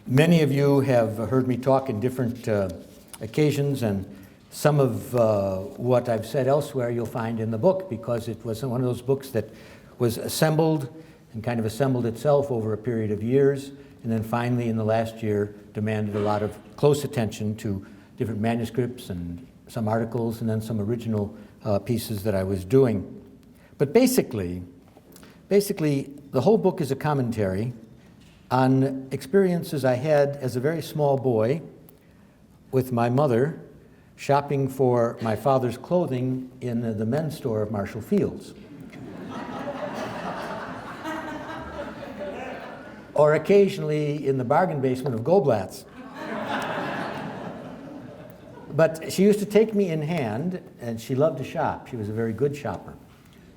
Many of you have heard me talk in different occasions, and some of what I've said elsewhere you'll find in the book, because it was one of those books that was assembled and kind of assembled itself over a period of years, and then finally in the last year demanded a lot of close attention to different manuscripts and some articles and then some original pieces that I was doing. But basically, the whole book is a commentary on experiences I had as a very small boy with my mother shopping for my father's clothing in the men's store of Marshall Fields. Or occasionally in the bargain basement of Goldblatt's. But she used to take me in hand, and she loved to shop. She was a very good shopper,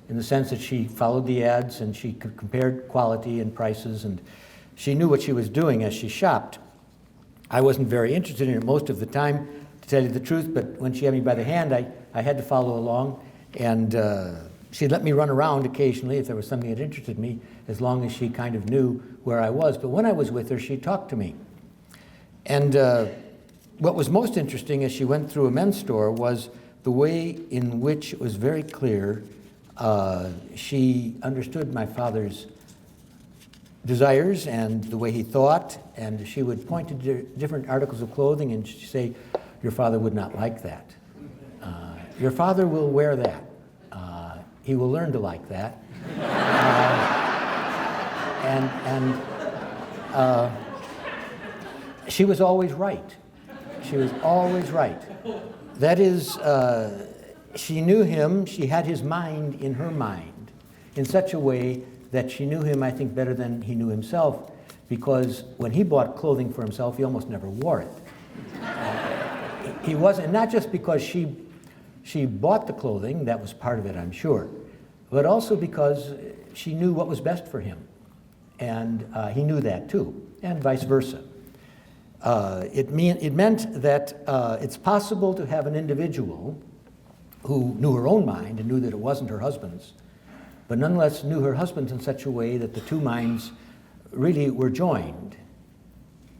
in the sense that she followed the ads and she compared quality and prices, and she knew what she was doing as she shopped. I wasn't very interested in it most of the time, to tell you the truth, but when she had me by the hand, I had to follow along, and she'd let me run around occasionally if there was something that interested me, as long as she kind of knew where I was. But when I was with her, she talked to me. And what was most interesting as she went through a men's store was the way in which it was very clear she understood my father's desires and the way he thought, and she would point to different articles of clothing and she'd say, "Your father would not like that. Your father will wear that. He will learn to like that." She was always right. She was always right. That is, she knew him, she had his mind in her mind in such a way that she knew him, I think, better than he knew himself, because when he bought clothing for himself, he almost never wore it. He wasn't, not just because she bought the clothing, that was part of it, I'm sure, but also because she knew what was best for him. And he knew that too, and vice versa. It meant that it's possible to have an individual who knew her own mind and knew that it wasn't her husband's, but nonetheless knew her husband's in such a way that the two minds really were joined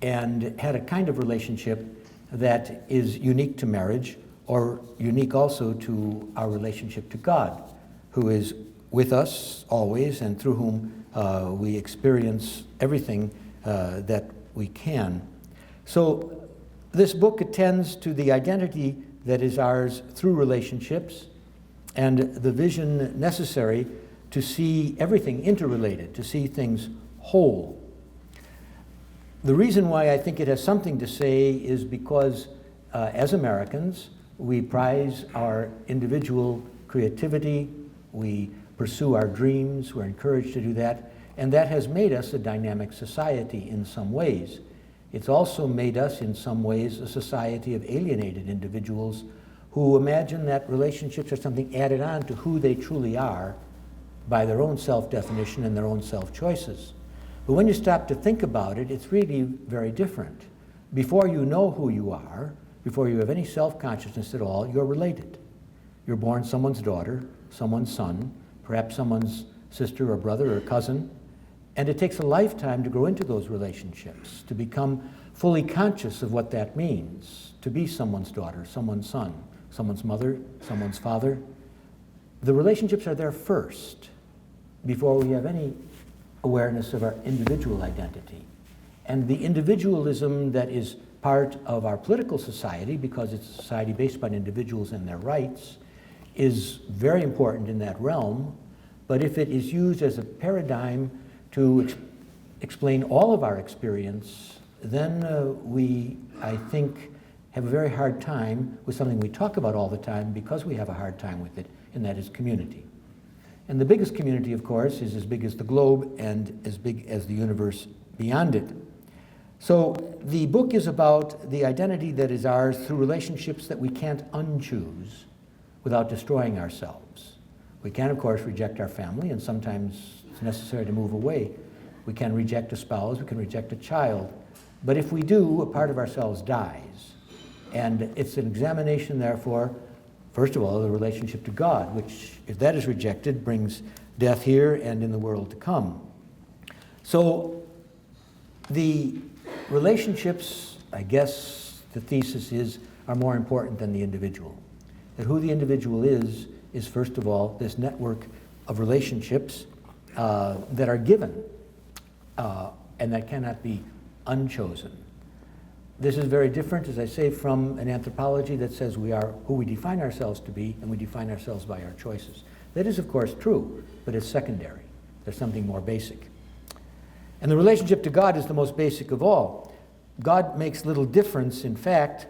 and had a kind of relationship that is unique to marriage, or unique also to our relationship to God, who is with us always and through whom we experience everything that we can. So this book attends to the identity that is ours through relationships and the vision necessary to see everything interrelated, to see things whole. The reason why I think it has something to say is because as Americans, we prize our individual creativity, we pursue our dreams, we're encouraged to do that, and that has made us a dynamic society in some ways. It's also made us, in some ways, a society of alienated individuals who imagine that relationships are something added on to who they truly are by their own self-definition and their own self-choices. But when you stop to think about it, it's really very different. Before you know who you are, before you have any self-consciousness at all, you're related. You're born someone's daughter, someone's son, perhaps someone's sister or brother or cousin, and it takes a lifetime to grow into those relationships, to become fully conscious of what that means, to be someone's daughter, someone's son, someone's mother, someone's father. The relationships are there first, before we have any awareness of our individual identity. And the individualism that is part of our political society, because it's a society based upon individuals and their rights, is very important in that realm. But if it is used as a paradigm to explain all of our experience, then we, I think, have a very hard time with something we talk about all the time, because we have a hard time with it, and that is community. And the biggest community, of course, is as big as the globe and as big as the universe beyond it. So the book is about the identity that is ours through relationships that we can't unchoose without destroying ourselves. We can, of course, reject our family, and sometimes it's necessary to move away. We can reject a spouse, we can reject a child. But if we do, a part of ourselves dies. And it's an examination, therefore, first of all, of the relationship to God, which, if that is rejected, brings death here and in the world to come. So the relationships, I guess the thesis is, are more important than the individual. That who the individual is first of all this network of relationships that are given and that cannot be unchosen. This is very different, as I say, from an anthropology that says we are who we define ourselves to be, and we define ourselves by our choices. That is, of course, true, but it's secondary. There's something more basic. And the relationship to God is the most basic of all. God makes little difference, in fact,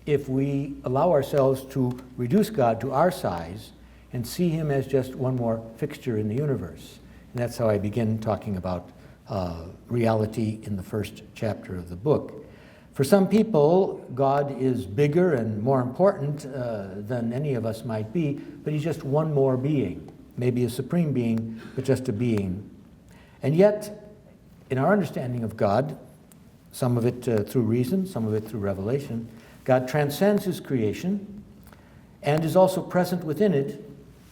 if we allow ourselves to reduce God to our size and see him as just one more fixture in the universe. And that's how I begin talking about reality in the first chapter of the book. For some people, God is bigger and more important than any of us might be, but he's just one more being, maybe a supreme being, but just a being. And yet, in our understanding of God, some of it through reason, some of it through revelation, God transcends his creation and is also present within it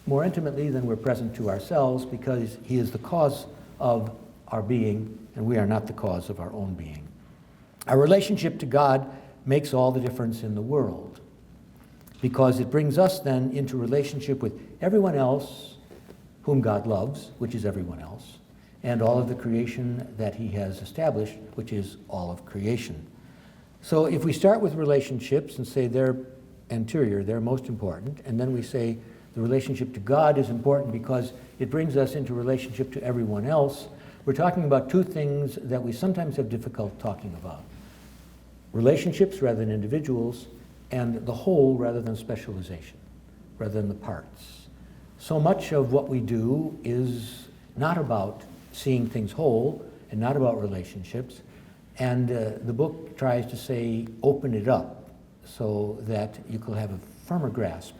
more intimately than we're present to ourselves, because he is the cause of our being and we are not the cause of our own being. Our relationship to God makes all the difference in the world, because it brings us then into relationship with everyone else whom God loves, which is everyone else, and all of the creation that he has established, which is all of creation. So if we start with relationships and say they're anterior, they're most important, and then we say the relationship to God is important because it brings us into relationship to everyone else, we're talking about two things that we sometimes have difficulty talking about. Relationships rather than individuals, and the whole rather than specialization, rather than the parts. So much of what we do is not about seeing things whole and not about relationships, and the book tries to say open it up so that you can have a firmer grasp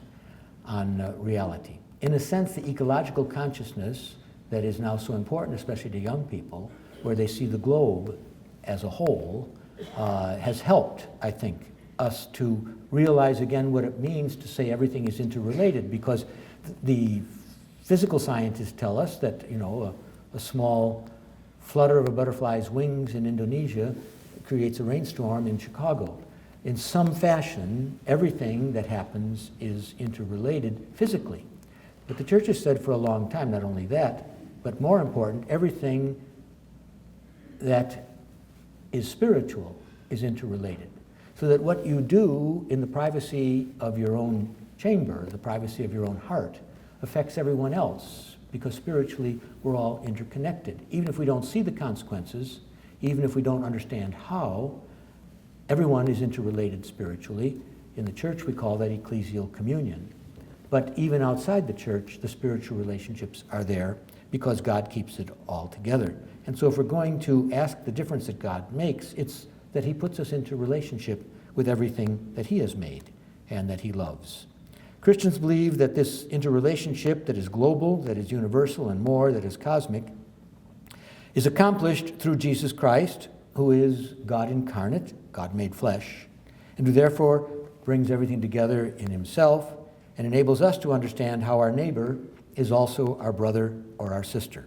on reality. In a sense, the ecological consciousness that is now so important, especially to young people, where they see the globe as a whole, has helped, I think, us to realize again what it means to say everything is interrelated, because the physical scientists tell us that, you know, a small flutter of a butterfly's wings in Indonesia creates a rainstorm in Chicago. In some fashion, everything that happens is interrelated physically. But the church has said for a long time, not only that, but more important, everything that is spiritual is interrelated. So that what you do in the privacy of your own chamber, the privacy of your own heart, affects everyone else, because spiritually we're all interconnected. Even if we don't see the consequences, even if we don't understand how, everyone is interrelated spiritually. In the church we call that ecclesial communion. But even outside the church, the spiritual relationships are there because God keeps it all together. And so if we're going to ask the difference that God makes, it's that he puts us into relationship with everything that he has made and that he loves. Christians believe that this interrelationship that is global, that is universal, and more, that is cosmic, is accomplished through Jesus Christ, who is God incarnate, God made flesh, and who therefore brings everything together in himself and enables us to understand how our neighbor is also our brother or our sister.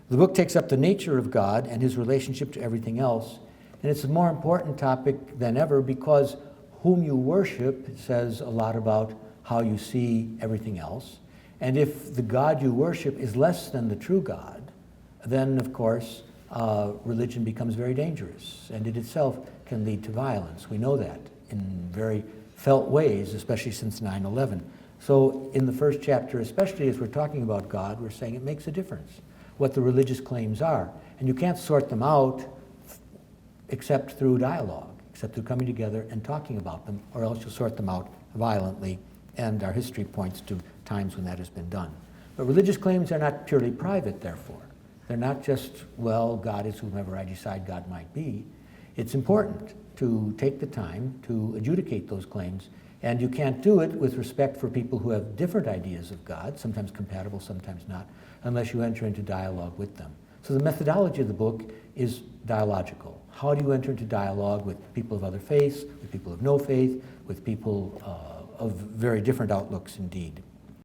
The book takes up the nature of God and his relationship to everything else, and it's a more important topic than ever because whom you worship says a lot about how you see everything else. And if the God you worship is less than the true God, then of course religion becomes very dangerous, and it itself can lead to violence. We know that in very felt ways, especially since 9/11. So in the first chapter, especially as we're talking about God, we're saying it makes a difference what the religious claims are. And you can't sort them out except through dialogue, except through coming together and talking about them, or else you'll sort them out violently, and our history points to times when that has been done. But religious claims are not purely private, therefore. They're not just, well, God is whomever I decide God might be. It's important to take the time to adjudicate those claims, and you can't do it with respect for people who have different ideas of God, sometimes compatible, sometimes not, unless you enter into dialogue with them. So the methodology of the book is dialogical. How do you enter into dialogue with people of other faiths, with people of no faith, with people of very different outlooks indeed?